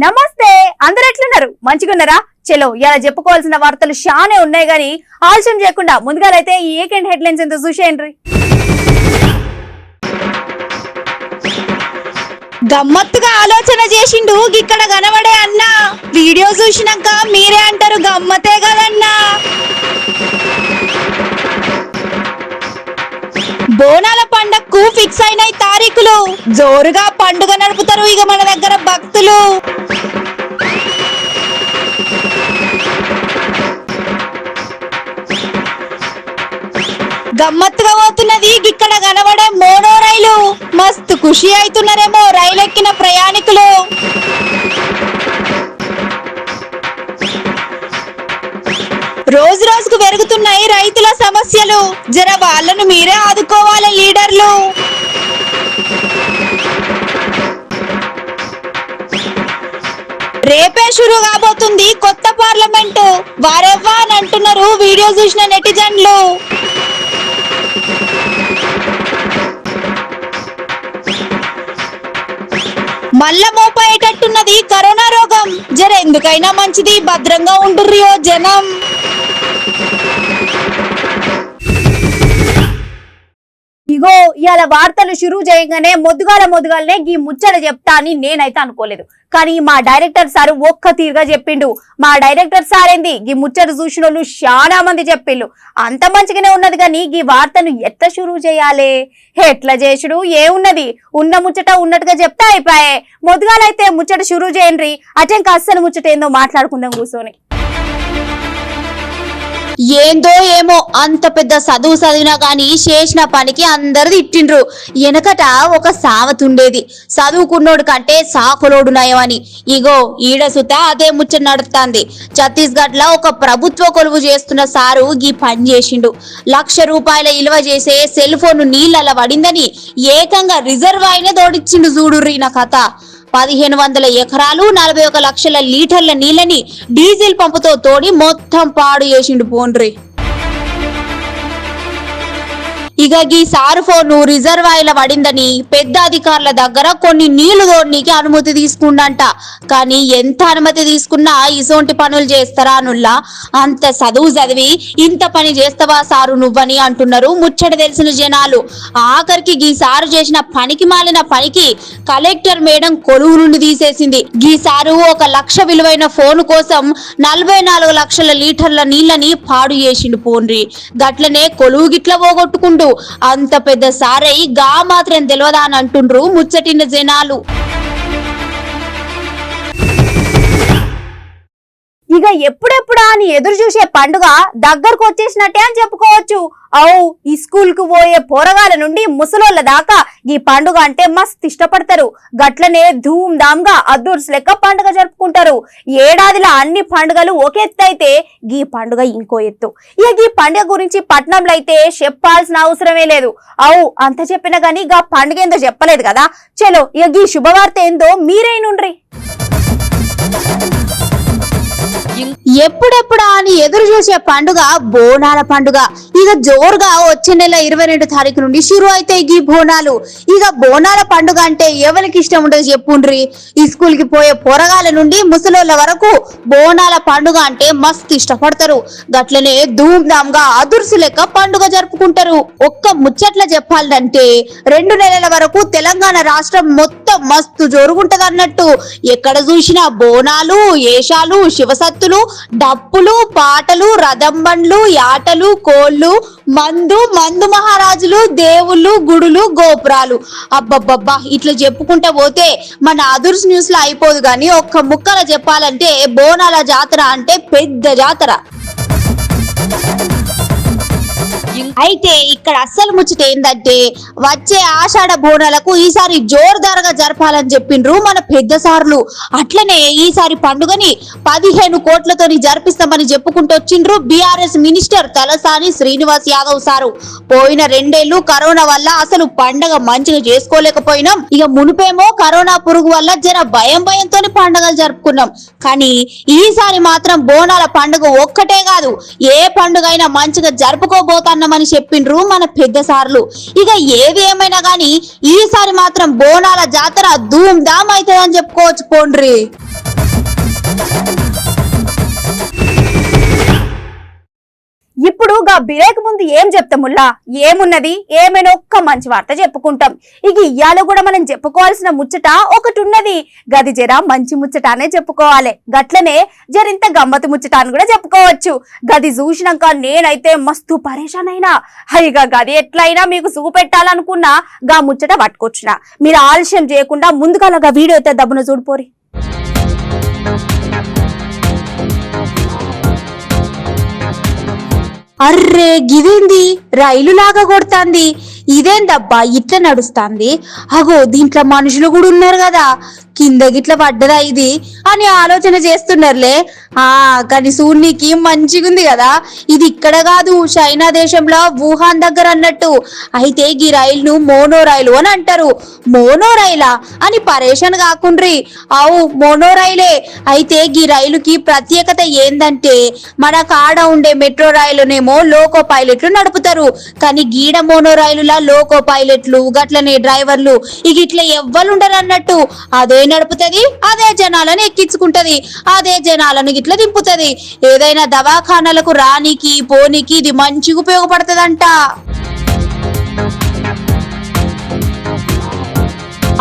నమస్తే అందరూ ఎట్లున్నారు మంచిగున్నారా చలో ఇలా చెప్పుకోవాల్సిన వార్తలు షానే ఉన్నాయి గానీ ఆలస్యం చేయకుండా ముందుగాలైతే ఈ వీకెండ్ హెడ్లైన్స్ ఎంత చూసేయండి గమ్మత్తుగా ఆలోచన చేసిండు ఇక్కడ కనబడే అన్న వీడియో చూసినాక మీరే అంటారు గమ్మతే కదన్నా బోనాల పండగకు ఫిక్స్ అయిన తారీఖులు జోరుగా పండుగ నడుపుతారు ఇక మన దగ్గర భక్తులు గమ్మత్తుగా పోతున్నది ఇక్కడ కనబడే మోనో రైలు మస్తు ఖుషి అవుతున్నారేమో రైలు ఎక్కిన ప్రయాణికులు రోజు రోజుకు పెరుగుతున్నాయి రైతుల సమస్యలు జర వాళ్ళను మీరే ఆదుకోవాలి లీడర్లు రేపే షురు కాబోతుంది కొత్త పార్లమెంటు వారెవ్వా అని అంటున్నారు వీడియో చూసిన నెటిజన్లు మల్ల మోపేటట్టున్నది కరోనా రోగం జర ఎందుకైనా మంచిది భద్రంగా ఉంటుర్రియో జనం ఇగో ఇవాళ వార్తలు షురూ చేయగానే మొద్దుగాలనే ఈ ముచ్చట చెప్తా అని నేనైతే అనుకోలేదు కానీ మా డైరెక్టర్ సార్ ఒక్క తీరుగా చెప్పిండు మా డైరెక్టర్ సార్ ఏంది ఈ ముచ్చట చూసిన వాళ్ళు చాలా మంది చెప్పిండు అంత మంచిగానే ఉన్నది కానీ ఈ వార్తను ఎట్లా షురూ చేయాలి ఎట్లా చేసుడు ఏమున్నది ఉన్న ముచ్చట ఉన్నట్టుగా చెప్తా అయిపోయాయి మొద్దుగాలైతే ముచ్చట షురూ చేయండి అటెంక అస్సలు ముచ్చట ఏందో మాట్లాడుకుందాం కూర్చొని ఏందో ఏమో అంత పెద్ద చదువు చదివినా గాని చేసిన పనికి అందరు తిట్టిండ్రు వెనకట ఒక సావత్ ఉండేది చదువుకున్నోడు కంటే సాకులోడు నయమని ఇగో ఈడ సుత అదే ముచ్చట నడుస్తుంది ఛత్తీస్గఢ్ లో ఒక ప్రభుత్వ కొలువు చేస్తున్న సారు ఈ పని చేసిండు ₹1,00,000 విలువ చేసే సెల్ ఫోన్ నీళ్ళ పడిందని ఏకంగా రిజర్వాయర్నే తోడిచ్చిండు చూడుర్రి నా కథ 1,500 ఎకరాలు 41 లక్షల లీటర్ల నీళ్ళని డీజిల్ పంపుతో తోడి మొత్తం పాడు చేసిండు పోండ్రి ఇక ఈ సారు ఫోను రిజర్వాయర్ల పడిందని పెద్ద అధికారుల దగ్గర కొన్ని నీళ్లు తోడనీకి అనుమతి తీసుకుండంట కానీ ఎంత అనుమతి తీసుకున్నా ఇసోంటి పనులు చేస్తారా అనుల్లా అంత చదువు చదివి ఇంత పని చేస్తావా సారు నువ్వని అంటున్నారు ముచ్చట తెలిసిన జనాలు ఆఖరికి ఈ సారు చేసిన పనికి మాలిన పనికి కలెక్టర్ మేడం కొలువు నుండి తీసేసింది ఈ సారు 1,00,000 విలువైన ఫోను కోసం 44 లక్షల లీటర్ల నీళ్ళని పాడు చేసిండు పోండ్రి గట్లనే కొలువు గిట్ల పోగొట్టుకుంటూ అంత పెద్ద సారై గా మాత్రం తెలియదా అని అంటుండ్రు ముచ్చటిన జనాలు ఇక ఎప్పుడెప్పుడా అని ఎదురు చూసే పండుగ దగ్గరకు వచ్చేసినట్టే అని చెప్పుకోవచ్చు ఈ స్కూల్ కు పోయే పోరగాల నుండి ముసలోళ్ళ దాకా ఈ పండుగ అంటే మస్తు ఇష్టపడతారు గట్లనే ధూమ్ ధామ్ గా అద్దూర్స్ లెక్క పండుగ జరుపుకుంటారు ఏడాదిలో అన్ని పండుగలు ఒక ఎత్తు అయితే ఈ పండుగ ఇంకో ఎత్తు ఇక ఈ పండుగ గురించి పట్నంలో అయితే చెప్పాల్సిన అవసరమే లేదు అంత చెప్పినా గానీ గా పండుగ ఏందో చెప్పలేదు కదా చలో ఇక ఈ శుభవార్త ఏందో మీరైనుండ్రి ఎప్పుడెప్పుడా అని ఎదురు చూసే పండుగ బోనాల పండుగ ఇక జోరుగా వచ్చే నెల 22 తారీఖు నుండి షురు అయితే ఈ బోనాలు ఇక బోనాల పండుగ అంటే ఎవరికి ఇష్టం ఉండదు చెప్పుండ్రి ఈ స్కూల్ కి పోయే పొరగాల నుండి ముసలోళ్ళ వరకు బోనాల పండుగ అంటే మస్తు ఇష్టపడతారు గట్లనే ధూమ్ ధామ్ గా అదుర్సు లెక్క పండుగ జరుపుకుంటారు ఒక్క ముచ్చట్ల చెప్పాలంటే 2 నెలల వరకు తెలంగాణ రాష్ట్రం మొత్తం మస్తు జోరుగుంటది అన్నట్టు ఎక్కడ చూసినా బోనాలు ఏషాలు శివసత్తులు డప్పులు పాటలు రథం బండ్లు యాటలు కోళ్ళు మందు మహారాజులు దేవుళ్ళు గుడులు గోపురాలు అబ్బబ్బబ్బా ఇట్లా చెప్పుకుంటా పోతే మన అదుర్స్ న్యూస్ లో అయిపోదు గాని ఒక్క ముక్కల చెప్పాలంటే బోనాల జాతర అంటే పెద్ద జాతర అయితే ఇక్కడ అస్సలు ముచ్చట ఏందంటే వచ్చే ఆషాఢ బోనాలకు ఈసారి జోరుదారుగా జరపాలని చెప్పిండ్రు మన పెద్ద సార్లు అట్లనే ఈసారి పండుగని 15 కోట్లతోని జరిపిస్తామని చెప్పుకుంటూ వచ్చిండ్రు BRS minister Talasani Srinivas Yadav sir పోయిన 2 ఏళ్లు కరోనా వల్ల అసలు పండుగ మంచిగా చేసుకోలేకపోయినాం ఇక మునుపేమో కరోనా పురుగు వల్ల జర భయంతోని పండుగలు జరుపుకున్నాం కానీ ఈసారి మాత్రం బోనాల పండుగ ఒక్కటే కాదు ఏ పండుగ అయినా మంచిగా జరుపుకోబోతాన్నమని చెప్పిండ్రు మన పెద్ద సార్లు ఇక ఏది ఏమైనా గానీ ఈసారి మాత్రం బోనాల జాతర ధూమ్ ధామ్ అవుతుందని చెప్పుకోవచ్చు పోండ్రి ఇప్పుడు గా బిరేక్ ముందు ఏం చెప్తాముల్లా, ఏమున్నది ఏమైనా ఒక్క మంచి వార్త చెప్పుకుంటాం. ఇక ఇయ్యాల కూడా మనం చెప్పుకోవాల్సిన ముచ్చట ఒకటి ఉన్నది, గది జర మంచి ముచ్చట అనే చెప్పుకోవాలి. గట్లనే జరింత గమ్మతు ముచ్చట అని కూడా చెప్పుకోవచ్చు. గది చూసినాక నేనైతే మస్తు పరేషాన్ అయినా. ఇక గది ఎట్లయినా మీకు చూపెట్టాలనుకున్నా గా ముచ్చట పట్టుకొచ్చిన. మీరు ఆలస్యం చేయకుండా ముందుగా వీడియో అయితే దబ్బున చూడిపోరి. అర్రే గిదేంది రైలు లాగా కొడుతాంది, ఇదేందబ్బా ఇట్లా నడుస్తాంది? అగో దీంట్లో మనుషులు కూడా ఉన్నారు కదా, కింద గిట్ల పడ్డదా ఇది అని ఆలోచన చేస్తున్నారులే. కానీ సూర్నికి మంచిగుంది కదా. ఇది ఇక్కడ కాదు, చైనా దేశంలో వుహాన్ దగ్గర అన్నట్టు. అయితే ఈ రైలును మోనో రైలు అని అంటారు. మోనో రైలా అని పరేషాన్ కాకుండ్రి, అవు మోనో రైలే. అయితే ఈ రైలుకి ప్రత్యేకత ఏందంటే మన కాడ ఉండే మెట్రో రైలునేమో లోకో పైలట్లు నడుపుతారు, కానీ గీడ మోనో రైలులా లోకో పైలట్లు గట్లనే డ్రైవర్లు ఇక ఇట్లా ఎవ్వరుండరు అన్నట్టు. అదే నడుపుతుంది, అదే జనాలను ఎక్కించుకుంటది, అదే జనాలను ఇట్లా దింపుతుంది. ఏదైనా దవాఖానాలకు రానికి పోనీకి ఇది మంచిగా ఉపయోగపడుతుందంట.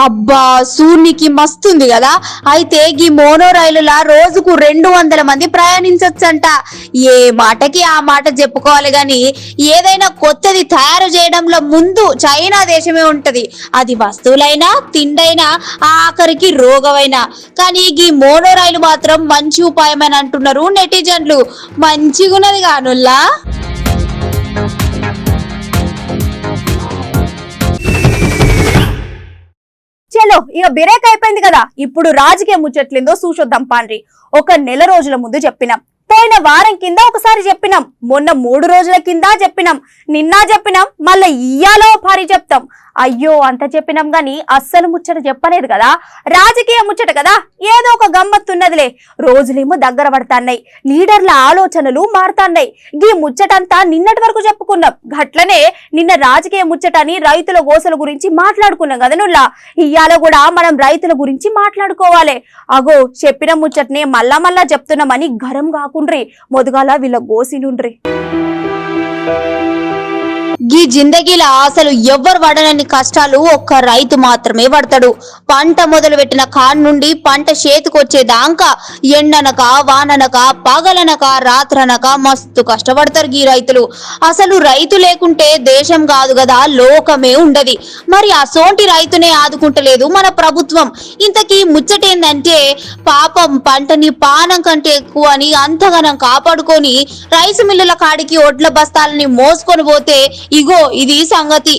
అబ్బా సూర్నికి మస్తుంది కదా. అయితే ఈ మోనో రైలులా రోజుకు 200 మంది ప్రయాణించొచ్చంట. ఏ మాటకి ఆ మాట చెప్పుకోవాలి గాని ఏదైనా కొత్తది తయారు చేయడంలో ముందు చైనా దేశమే ఉంటది. అది వస్తువులైనా తిండైనా ఆఖరికి రోగమైనా. కానీ ఈ మోనో రైలు మాత్రం మంచి ఉపాయమని అంటున్నారు నెటిజన్లు. మంచిగున్నది కానుల్లా. చలో ఇక బిరేక్ అయిపోయింది కదా, ఇప్పుడు రాజకీయ ముచ్చట్లేందో చూసొద్దాం పాండ్రి. ఒక నెల రోజుల ముందు చెప్పినాం, పోయిన వారం కింద ఒకసారి చెప్పినాం, మొన్న 3 రోజుల కింద చెప్పినాం, నిన్న చెప్పినాం, మళ్ళీ ఇయ్యాలో భారీ చెప్తాం. అయ్యో అంత చెప్పినాం గాని అస్సలు ముచ్చట చెప్పలేదు కదా. రాజకీయ ముచ్చట కదా, ఏదో ఒక గమ్మత్తున్నదిలే. రోజులేమో దగ్గర పడతాన్నాయి, లీడర్ల ఆలోచనలు మారుతాన్నాయి. గీ ముచ్చటంతా నిన్నటి వరకు చెప్పుకున్నాం. గట్లనే నిన్న రాజకీయ ముచ్చటని రైతుల గోసల గురించి మాట్లాడుకున్నాం కదా నుల్లా. ఇయ్యాల కూడా మనం రైతుల గురించి మాట్లాడుకోవాలి. అగో చెప్పిన ముచ్చటనే మళ్ళా చెప్తున్నామని గరం కాకుండ్రి, మొదగాల వీళ్ళ గోసినుండ్రి. ఈ జిందగీల అసలు ఎవ్వరు పడనని కష్టాలు ఒక్క రైతు మాత్రమే పడతాడు. పంట మొదలు పెట్టిన కాన్ నుండి పంట చేతికొచ్చేదాకా ఎండనక వాననక పగలనక రాత్రనక మస్తు కష్టపడతారు ఈ రైతులు. అసలు రైతు లేకుంటే దేశం కాదు కదా, లోకమే ఉండది. మరి అసోంటి రైతునే ఆదుకుంటలేదు మన ప్రభుత్వం. ఇంతకీ ముచ్చటేందంటే పాపం పంటని పానం కంటే ఎక్కువ అని అంతగానం కాపాడుకొని రైసు మిల్లుల కాడికి ఒడ్ల బస్తాలని మోసుకొని పోతే ఇగో ఇది సంగతి.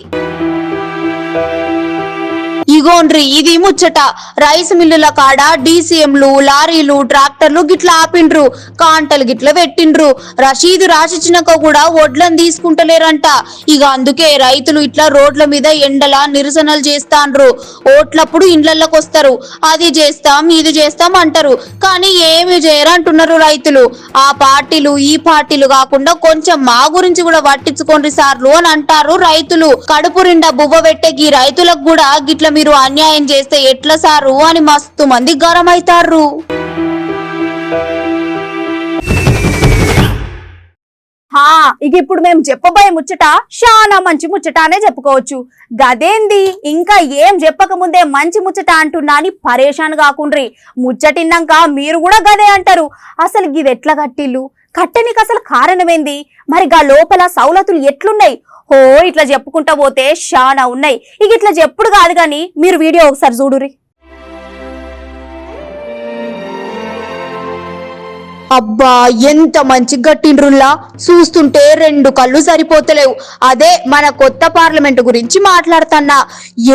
ఇగోండ్రి ఇది ముచ్చట. రైస్ మిల్లుల కాడ డీసీఎంలు లారీలు ట్రాక్టర్లు గిట్లా ఆపిండ్రు, కాంటలు గిట్ల పెట్టిండ్రు. రషీదు రాసిచ్చినాక కూడా వడ్లను తీసుకుంటలేరంట. ఇక అందుకే రైతులు ఇట్లా రోడ్ల మీద ఎండలా నిరసనలు చేస్తాండ్రు. ఓట్లప్పుడు ఇండ్లకి వస్తారు, అది చేస్తాం ఇది చేస్తాం అంటారు, కానీ ఏమి చేయరంటున్నారు రైతులు. ఆ పార్టీలు ఈ పార్టీలు కాకుండా కొంచెం మా గురించి కూడా పట్టించుకోండి సార్లు అని అంటారు రైతులు. కడుపు నిండా బువ్వ పెట్టే ఈ రైతులకు కూడా గిట్ల మీరు అన్యాయం చేస్తే ఎట్లా సారు అని మస్తు మంది గరం అవుతారు. ఇక ఇప్పుడు మేము చెప్పబోయే ముచ్చట చాలా మంచి ముచ్చట అనే చెప్పుకోవచ్చు. గదేంది ఇంకా ఏం చెప్పక ముందే మంచి ముచ్చట అంటున్నా అని పరేషాన్ కాకుండ్రి. ముచ్చటిన్నాక మీరు కూడా గదే అంటారు. అసలు గిది ఎట్లా కట్టిల్లు, కట్టనికి అసలు కారణమేంది, మరి గా లోపల సౌలతులు ఎట్లున్నాయి, ఇట్లా చెప్పుకుంటా పోతే చాలా ఉన్నాయి. ఇక ఇట్లా చెప్పుడు కాదు కానీ మీరు వీడియో ఒకసారి చూడురి. అబ్బా ఎంత మంచి గట్టిండ్రుల్లా, చూస్తుంటే 2 కళ్ళు సరిపోతలేవు. అదే మన కొత్త పార్లమెంట్ గురించి మాట్లాడుతున్నా.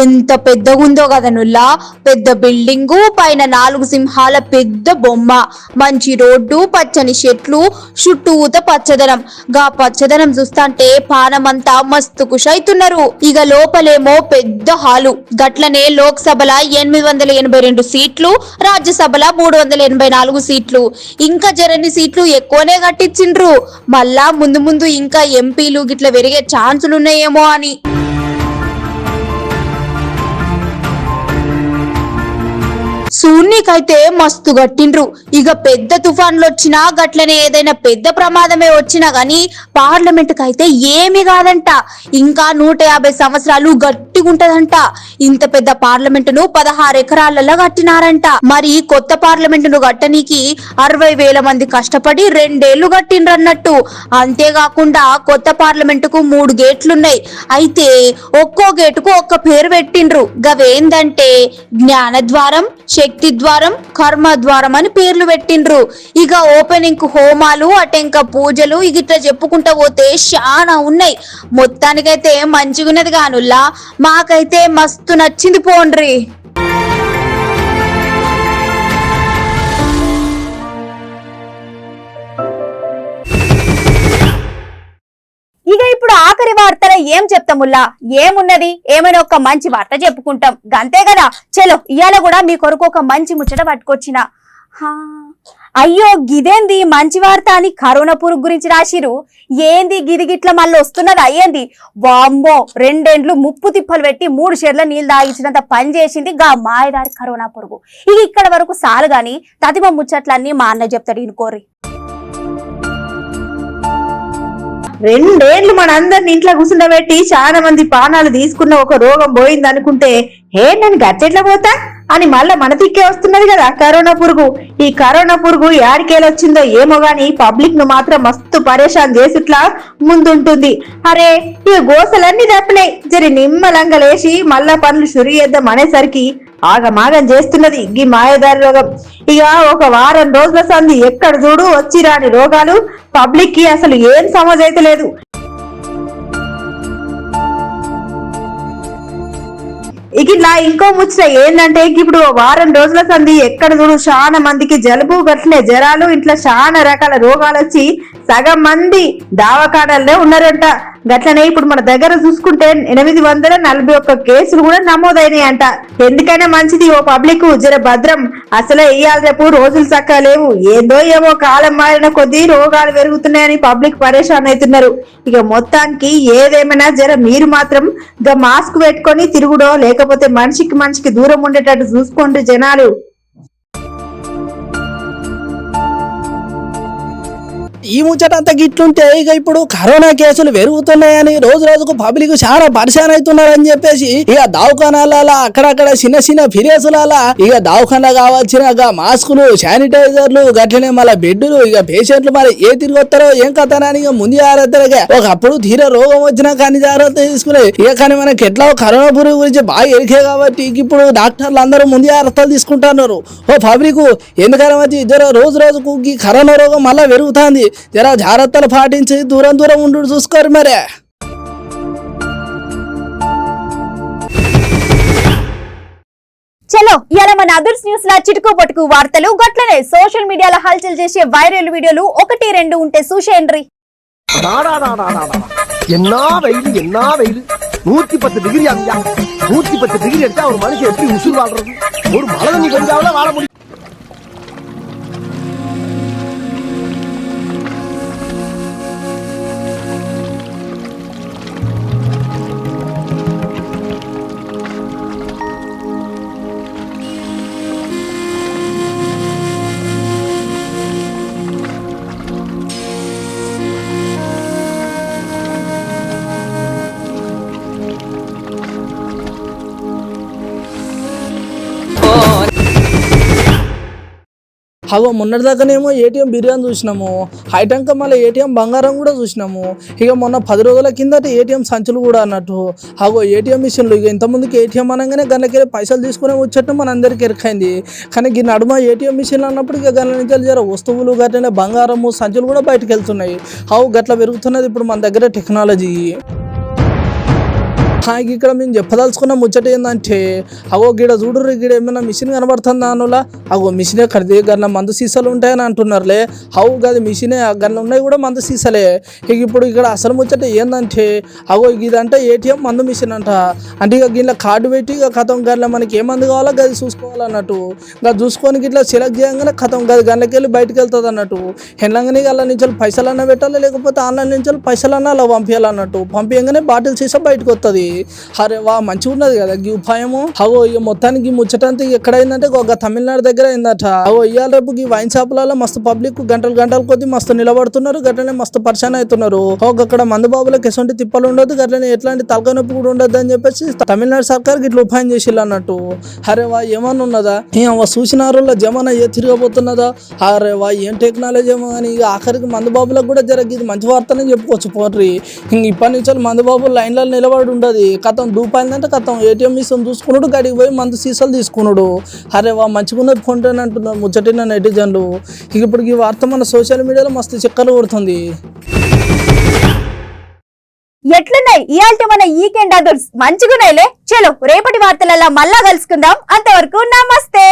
ఎంత పెద్దగుందో కదా నుల్లా. పెద్ద బిల్డింగు, పైన 4 సింహాల పెద్ద బొమ్మ, మంచి రోడ్డు, పచ్చని చెట్లు, చుట్టూత పచ్చదనం. గా పచ్చదనం చూస్తాంటే పానమంతా మస్తు కుషైతున్నారు. ఇక లోపలేమో పెద్ద హాలు. గట్లనే లోక్సభల 882 సీట్లు, రాజ్యసభల 384 సీట్లు. ఇంకా జరని సీట్లు ఎక్కువనే కట్టించిండ్రు. మళ్ళా ముందు ముందు ఇంకా ఎంపీలు గిట్ల పెరిగే ఛాన్సులు ఉన్నాయేమో అని. సూర్నికైతే మస్తు గట్టిండ్రు. ఇక పెద్ద తుఫాన్లు వచ్చినా గట్లనే ఏదైనా పెద్ద ప్రమాదమే వచ్చినా గాని పార్లమెంట్ కైతే ఏమి కాదంట. ఇంకా 150 సంవత్సరాలు గట్టిగుంటదంట. ఇంత పెద్ద పార్లమెంటును 16 ఎకరాలలో కట్టినారంట. మరి కొత్త పార్లమెంటును కట్టనీకి 60,000 మంది కష్టపడి 2 ఏళ్లు కట్టిండ్రన్నట్టు. అంతేకాకుండా కొత్త పార్లమెంటుకు 3 గేట్లున్నాయి. అయితే ఒక్కో గేటుకు ఒక్క పేరు పెట్టిండ్రు. గవేందంటే జ్ఞానద్వారం, శక్తి ద్వారం, కర్మ ద్వారం అని పేర్లు పెట్టిండ్రు. ఇక ఓపెనింగ్ హోమాలు, అటెంక పూజలు ఇట్లా చెప్పుకుంటా పోతే చాలా ఉన్నాయి. మొత్తానికైతే మంచిగున్నది కానుల్లా. మాకైతే మస్తు నచ్చింది పోండ్రి. ఇక ఇప్పుడు ఆఖరి వార్తలో ఏం చెప్తాముల్లా, ఏమున్నది, ఏమైనా ఒక మంచి వార్త చెప్పుకుంటాం గంతే కదా. చలో ఇవాళ కూడా మీ కొరకు ఒక మంచి ముచ్చట పట్టుకొచ్చిన. అయ్యో గిదేంది మంచి వార్త అని కరోనా పురుగు గురించి రాసిరు. ఏంది గిదిగిట్ల మళ్ళీ వస్తున్నది అయ్యేంది? వామ్మో 2 ఏండ్లు ముప్పు తిప్పలు పెట్టి 3 షేర్ల నీళ్ళు తాగించినంత పని చేసింది గా మాయదారి కరోనా పురుగు. ఇక ఇక్కడ వరకు సాలు గాని తదిమ ముచ్చట్లన్నీ మా అన్న చెప్తాడు ఇనుకోరి. 2 ఏళ్లు మనందరిని ఇంట్లో కూర్చుండబెట్టి చాలా మంది ప్రాణాలు తీసుకున్న ఒక రోగం పోయింది అనుకుంటే నేను గట్టెట్లా పోతా అని మళ్ళా మన తిక్కే వస్తున్నది కదా కరోనా పురుగు. ఈ కరోనా పురుగు యాడికేలొచ్చిందో ఏమో గాని పబ్లిక్ ను మాత్రం మస్తు పరేషాన్ చేసుట్లా ముందుంటుంది. అరే ఈ గోసలన్నీ తప్పినాయి, జరి నిమ్మలంగా లేచి మళ్ళా పనులు షురు చేద్దాం అనేసరికి ఆగమాగం చేస్తున్నది ఈ మాయదారి రోగం. ఇక ఒక వారం రోజుల సంది ఎక్కడ చూడు వచ్చి రాని రోగాలు. పబ్లిక్ కి అసలు ఏం సమజ్ అయితే లేదు. ఇక ఇలా ఇంకో ముచ్చట ఏంటంటే ఇప్పుడు వారం రోజుల సంది ఎక్కడ చూడు చాలా మందికి జలుబు గట్లనే జ్వరాలు ఇట్లా చాలా రకాల రోగాలు వచ్చి సగం మంది దావకాడల్లో ఉన్నారంట. గట్లనే ఇప్పుడు మన దగ్గర చూసుకుంటే 841 కేసులు కూడా నమోదైనాయి అంట. ఎందుకైనా మంచిది ఓ పబ్లిక్ జర భద్రం. అసలే ఇయ్యాల రేపు రోజులు చక్కగా లేవు. ఏందో ఏమో కాలం మారిన కొద్దీ రోగాలు పెరుగుతున్నాయని పబ్లిక్ పరేషాన్ అవుతున్నారు. ఇక మొత్తానికి ఏదేమైనా జర మీరు మాత్రం మాస్క్ పెట్టుకొని తిరుగుడో లేకపోతే మనిషికి దూరం ఉండేటట్టు చూసుకోండి జనాలు. ఈ ముచ్చట అంతా గిట్లుంటే ఇక ఇప్పుడు కరోనా కేసులు పెరుగుతున్నాయని రోజు రోజుకు పబ్లిక్ చాలా పరిశాన్ అవుతున్నారని చెప్పేసి ఇక దవాఖానాల అక్కడక్కడ చిన్న ఫిరేసులాల ఇక దవాఖానా కావాల్సిన మాస్కులు, శానిటైజర్లు, గట్లనే మళ్ళీ బెడ్లు, ఇక పేషెంట్లు మరి ఏ తిరిగి వస్తారో ఏం కథనని ఇక ముందు జాగ్రత్తగా ఒకప్పుడు తీర రోగం వచ్చినా కానీ జాగ్రత్త తీసుకునే. ఇక కానీ మనకి ఎట్లా కరోనా పురుగు గురించి బాగా ఎరికే కాబట్టి ఇప్పుడు డాక్టర్లు అందరూ ముందు జాగ్రత్తలు తీసుకుంటున్నారు. ఓ పబ్లిక్ ఎందుకని వచ్చి రోజు రోజుకు ఈ కరోనా రోగం మళ్ళీ పెరుగుతుంది. జరా జాగ్రత్తలు పాటించి దూరం ఉండు చూసుకోరు మరే. చలో ఇవాళ మన అదర్స్ న్యూస్ లా చిటుకు పట్టుకు వార్తలు గట్లనే సోషల్ మీడియాలో హల్చల్ చేసే వైరల్ వీడియోలు 1-2 ఉంటే చూసేయండి. என்ன வெயில் 110 டிகிரி அங்க 110 டிகிரி எடுத்தா ஒரு மனுஷன் எப்படி உசுர் வாழ்றது? ஒரு மழை தண்ணி பெஞ்சாவில வாழ முடியும். అగో మొన్నటిదాకానేమో ఏటీఎం బిర్యానీ చూసినాము, హైటంక మళ్ళీ ఏటీఎం బంగారం కూడా చూసినాము. ఇక మొన్న 10 రోజుల కిందట ఏటీఎం సంచులు కూడా అన్నట్టు. అగో ఏటీఎం మిషన్లు ఇక ఇంతమందికి ఏటీఎం అనగానే గన్నకి పైసలు తీసుకునే వచ్చేట్టు మన అందరికి ఎరకైంది. కానీ ఈ నడుమ ఏటీఎం మిషన్లు అన్నప్పుడు ఇక గల్ల నుంచి జర వస్తువులు గట్లనే బంగారము సంచులు కూడా బయటకు వెళ్తున్నాయి. గట్ల పెరుగుతున్నది ఇప్పుడు మన దగ్గర టెక్నాలజీ. ఇక్కడ మేము చెప్పదలుచుకున్న ముచ్చట ఏంటంటే గిడ చూడరు, గిడ ఏమైనా మిషన్ కనబడుతుంది దానిలో మిషనే కడితే గన్న మందు సీసాలు ఉంటాయని అంటున్నారులే. గది మిషనే గన్న ఉన్నాయి కూడా మందు సీసాలే. ఇప్పుడు ఇక్కడ అసలు ముచ్చట ఏంటంటే ఇదంటే ఏటీఎం మందు మిషన్ అంట. అంటే ఇక గిట్లా కార్డు పెట్టి ఇక కథం గల్ల మనకి ఏ మందు కావాలో గది చూసుకోవాలన్నట్టు. గది చూసుకొని ఇట్లా సెలెక్ట్ చేయగానే కథం గది గల్లకి వెళ్ళి బయటకు వెళ్తుంది అన్నట్టు. వెళ్ళంగానే అలా నుంచి పైసలన్నా పెట్టాలి, లేకపోతే ఆన్లైన్ నుంచి పైసలన్నా అలా పంపించాలన్నట్టు. పంపించగానే బాటిల్ సీసా బయటకు వస్తుంది. అరే వా మంచిగా ఉన్నది కదా ఈ ఉపాయము. అగో ఇక మొత్తానికి ముచ్చటంతా ఎక్కడైందంటే ఒక తమిళనాడు దగ్గర అయిందట. అగో ఇవాళ రేపు ఈ వైన్ షాపులలో మస్తు పబ్లిక్ గంటల కొద్ది మస్తు నిలబడుతున్నారు, గట్లనే మస్తు పరిశాన్ అవుతున్నారు. అక్కడ మందు బాబులకు ఎటువంటి తిప్పలు ఉండదు, గట్లనే ఎట్లాంటి తలకాయ నొప్పి కూడా ఉండదు అని చెప్పేసి తమిళనాడు సర్కార్ ఇట్లా ఉపాయం చేసిల్లు అన్నట్టు. అరే వా ఏమన్నా ఉన్నదా చూసిన రోజుల్లో జమానా ఏ తిరగబోతున్నదా, అరే వా ఏం టెక్నాలజీ ఏమో కానీ ఇక ఆఖరికి మందు బాబులకు కూడా ఇది మంచి వార్తనే చెప్పుకోవచ్చు. పోట్రి ఇంక ఇప్పటి నుంచి మందు బాబులు లైన్లలో నిలబడి ఉండదు. కథం దూపాయిందంటే కథం ఏటీఎం మిషన్ చూసుకున్నాడు, గడికి పోయి మందు సీసాలు తీసుకున్నాడు. అరే వా మంచిగా ఉన్నది కొంటాను అంటున్నారు ముచ్చటిన నెటిజన్లు. ఇక ఇప్పుడు ఈ వార్త మన సోషల్ మీడియాలో మస్తు చిక్కలు కొడుతుంది. ఎట్లున్నాయి ఇయాల్టి మన వీకెండ్ అదర్స్? మంచిగున్నాయిలే. చలో రేపటి వార్తలలో మళ్ళా కలుసుకుందాం. అంతవరకు నమస్తే.